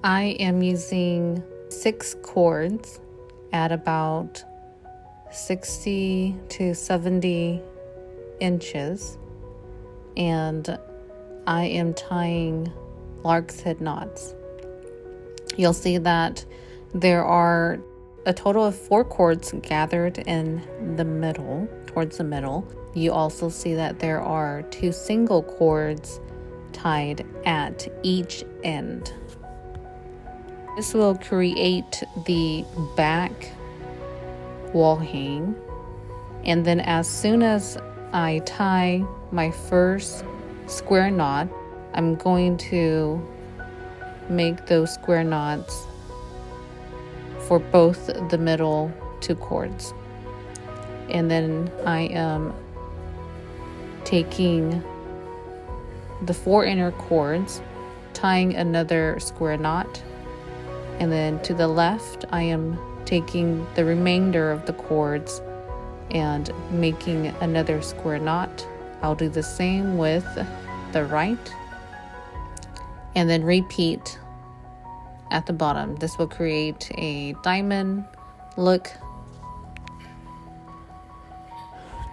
I am using 6 chords at about 60 to 70 inches, and I am tying lark's head knots. You'll see that there are a total of 4 chords gathered in the middle, towards the middle. You also see that there are 2 single chords tied at each end. This will create the back wall hang, and then as soon as I tie my first square knot, I'm going to make those square knots for both the middle 2 chords. And then I am taking the 4 inner chords, tying another square knot, and then to the left I am taking the remainder of the chords and making another square knot. I'll do the same with the right, and then repeat at the bottom. This will create a diamond look,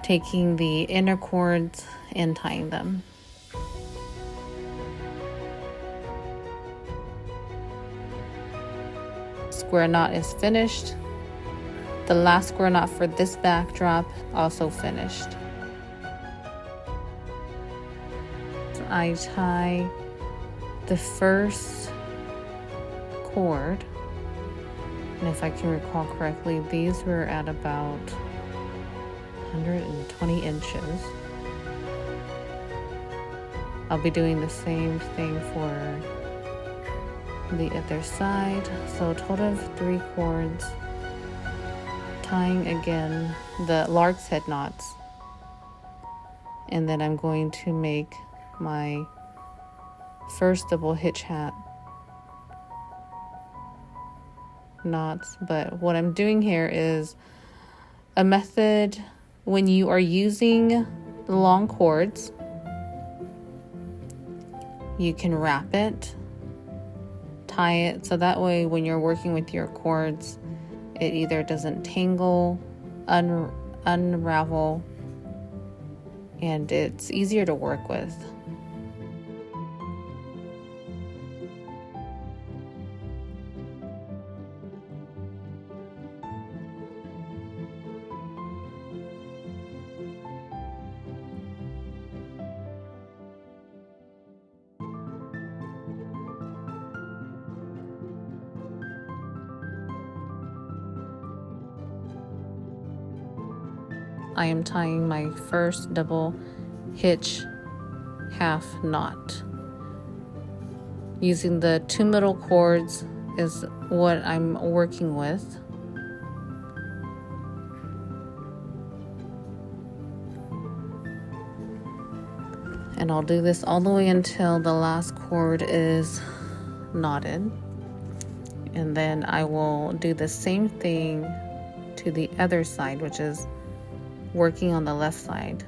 taking the inner chords and tying them. Square knot is finished. The last square knot for this backdrop also finished. I tie the first cord, and if I can recall correctly, these were at about 120 inches. I'll be doing the same thing for the other side, so a total of 3 chords, tying again the lark's head knots, and then I'm going to make my first double hitch hat knots. But what I'm doing here is a method when you are using the long chords. You can wrap it, tie it, so that way when you're working with your chords, it either doesn't tangle, unravel, and it's easier to work with. I am tying my first double hitch half knot. Using the 2 middle chords is what I'm working with. And I'll do this all the way until the last chord is knotted. And then I will do the same thing to the other side, which is working on the left side.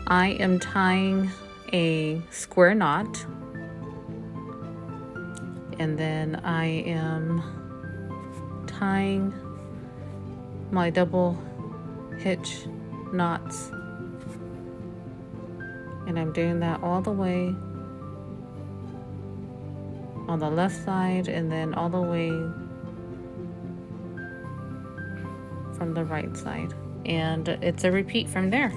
I am tying a square knot, and then I am tying my double hitch knots, and I'm doing that all the way on the left side and then all the way from the right side, and it's a repeat from there.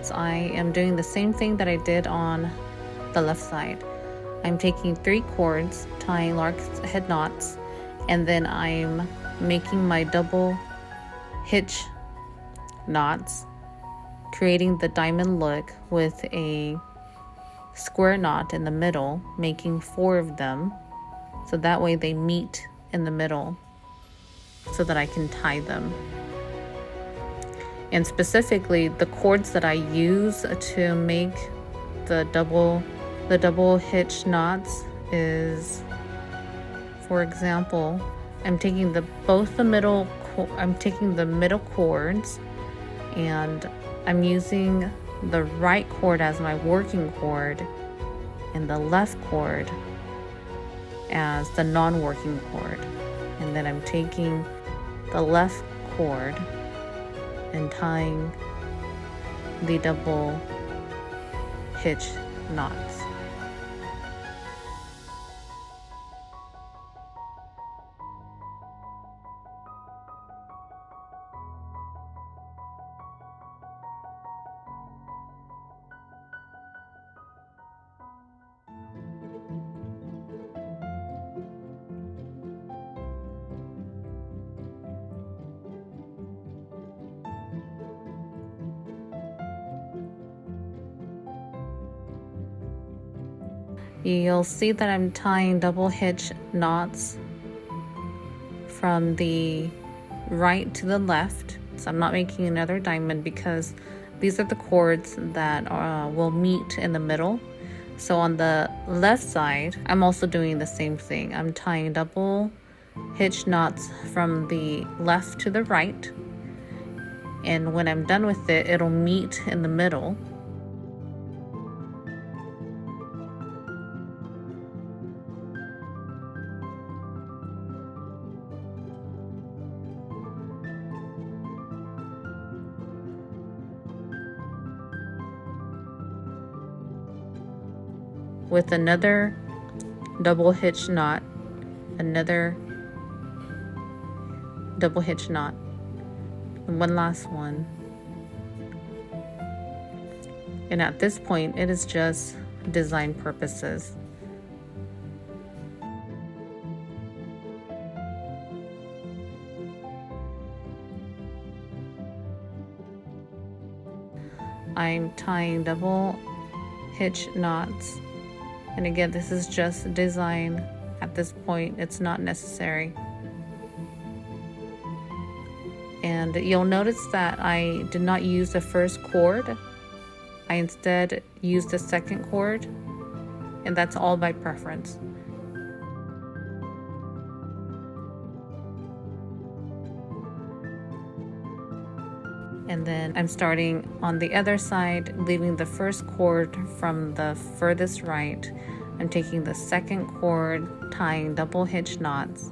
knots, I am doing the same thing that I did on the left side. I'm taking 3 cords, tying lark's head knots, and then I'm making my double hitch knots, creating the diamond look with a square knot in the middle, making 4 of them, so that way they meet in the middle so that I can tie them. And specifically, the cords that I use to make the double hitch knots is, for example, I'm taking the middle cords, and I'm using the right cord as my working cord and the left cord as the non-working cord. And then I'm taking the left cord and tying the double hitch knots. You'll see that I'm tying double hitch knots from the right to the left. So I'm not making another diamond because these are the cords that will meet in the middle. So on the left side, I'm also doing the same thing. I'm tying double hitch knots from the left to the right. And when I'm done with it, it'll meet in the middle. With another double hitch knot, another double hitch knot, and one last one. And at this point, it is just design purposes. I'm tying double hitch knots. And again, this is just design at this point. It's not necessary. And you'll notice that I did not use the first cord. I instead used the second cord, and that's all by preference. And then I'm starting on the other side, leaving the first cord from the furthest right. I'm taking the second cord, tying double hitch knots.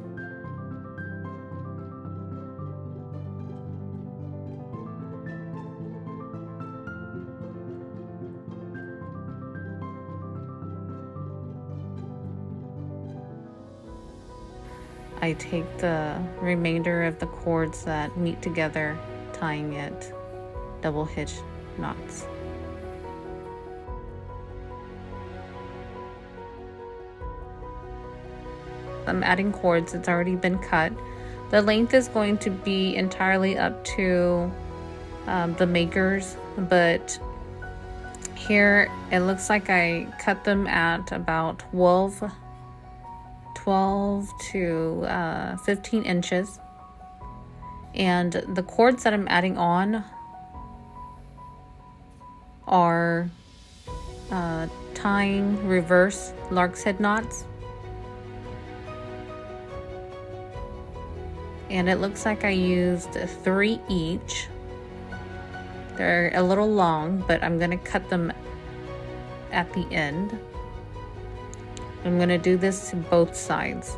I take the remainder of the cords that meet together, tying it double hitch knots. I'm adding cords. It's already been cut. The length is going to be entirely up to the makers, but here it looks like I cut them at about 12 to 15 inches. And the cords that I'm adding on are tying reverse lark's head knots. And it looks like I used 3 each. They're a little long, but I'm gonna cut them at the end. I'm gonna do this to both sides.